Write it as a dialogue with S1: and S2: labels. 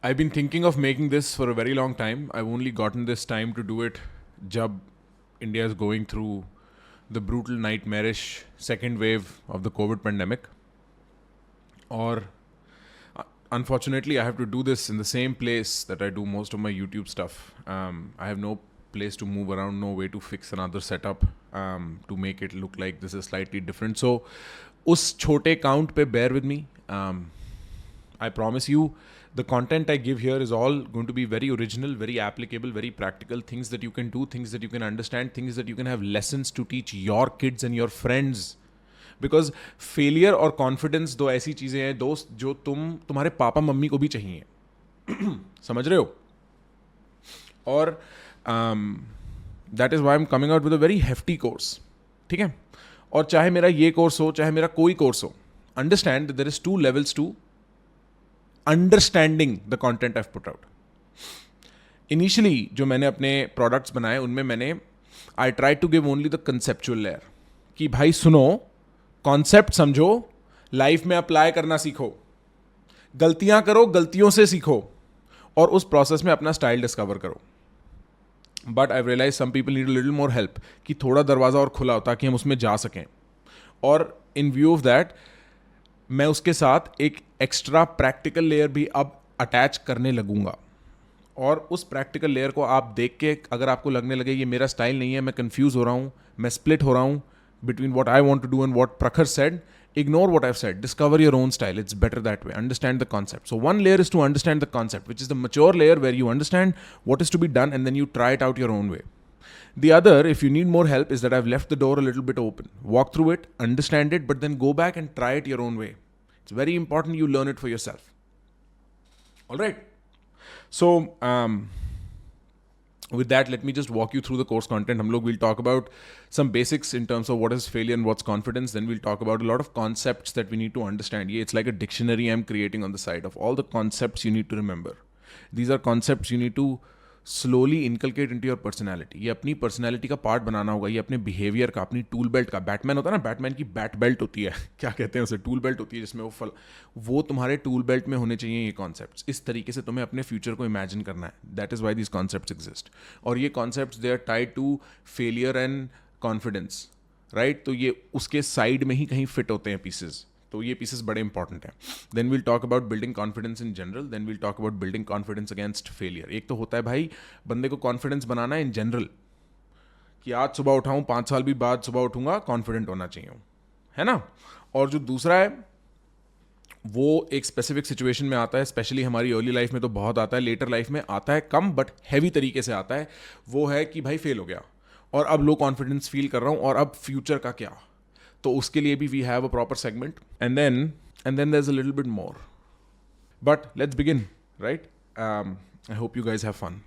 S1: I've been thinking of making this for a very long time. I've only gotten this time to do it jab India is going through the brutal nightmarish second wave of the COVID pandemic. Or unfortunately, I have to do this in the same place that I do most of my YouTube stuff. I have no place to move around, no way to fix another setup to make it look like this is slightly different. So, उस छोटे count पे bear with me. I promise you, the content I give here is all going to be very original, very applicable, very practical. Things that you can do, things that you can understand, things that you can have lessons to teach your kids and your friends. Because failure और confidence दो ऐसी चीज़ें हैं दोस्त जो तुम्हारे papa mummy को भी चाहिए. समझ रहे हो? और that is Y am coming out with a very hefty course. ठीक है? और चाहे मेरा ये कोर्स हो, चाहे मेरा कोई कोर्स हो, understand there is 2 levels to understanding the content I put out. Initially जो मैंने अपने प्रोडक्ट्स बनाए उनमें मैंने I try to give only the conceptual layer कि भाई सुनो, कॉन्सेप्ट समझो, लाइफ में अप्लाई करना सीखो, गलतियां करो, गलतियों से सीखो और उस प्रोसेस में अपना स्टाइल डिस्कवर करो. But I realise some people need little more help कि थोड़ा दरवाज़ा और खुला हो ताकि हम उसमें जा सकें. और इन व्यू ऑफ दैट मैं उसके साथ एक एक्स्ट्रा प्रैक्टिकल लेयर भी अब अटैच करने लगूंगा. और उस प्रैक्टिकल लेयर को आप देख के अगर आपको लगने लगे ये मेरा स्टाइल नहीं है, मैं कंफ्यूज हो रहा हूँ, मैं स्प्लिट हो रहा हूँ between what I want to do and what Prakhar said, ignore what I've said. Discover your own style. It's better that way. Understand the concept. So one layer is to understand the concept, which is the mature layer where you understand what is to be done and then you try it out your own way. The other, if you need more help, is that I've left the door a little bit open. Walk through it, understand it, but then go back and try it your own way. It's very important you learn it for yourself. All right. So, with that, let me just walk you through the course content. We'll talk about some basics in terms of what is failure and what's confidence. Then we'll talk about a lot of concepts that we need to understand. It's like a dictionary I'm creating on the side of all the concepts you need to remember. These are concepts you need to slowly inculcate into your personality. ये अपनी personality का part बनाना होगा, ये अपने behaviour का, अपनी tool belt का. Batman होता है ना, बैटमैन की बैट बेल्ट होती है, क्या कहते हैं उसे, टूल बेल्ट होती है जिसमें वो तुम्हारे टूल बेल्ट में होने चाहिए ये कॉन्सेप्ट्स. इस तरीके से तुम्हें अपने फ्यूचर को इमेजिन करना है. That is why these concepts exist. और ये concepts they are tied to failure and confidence, right? तो ये उसके साइड में ही कहीं फिट होते हैं पीसेज. तो ये पीसेस बड़े इंपॉर्टेंट हैं. Then will talk about building confidence in general. Then will talk about building confidence against failure. एक तो होता है भाई बंदे को कॉन्फिडेंस बनाना है इन जनरल कि आज सुबह उठाऊं, 5 साल भी बाद सुबह उठूंगा, कॉन्फिडेंट होना चाहिए, है ना? और जो दूसरा है वो एक स्पेसिफिक सिचुएशन में आता है. स्पेशली हमारी अर्ली लाइफ में तो बहुत आता है, लेटर लाइफ में आता है कम बट हैवी तरीके से आता है. वो है कि भाई फेल हो गया और अब लो कॉन्फिडेंस फील कर रहा हूं और अब फ्यूचर का क्या. तो उसके लिए भी we have a proper segment and then there is a little bit more. But let's begin, right? I hope you guys have fun.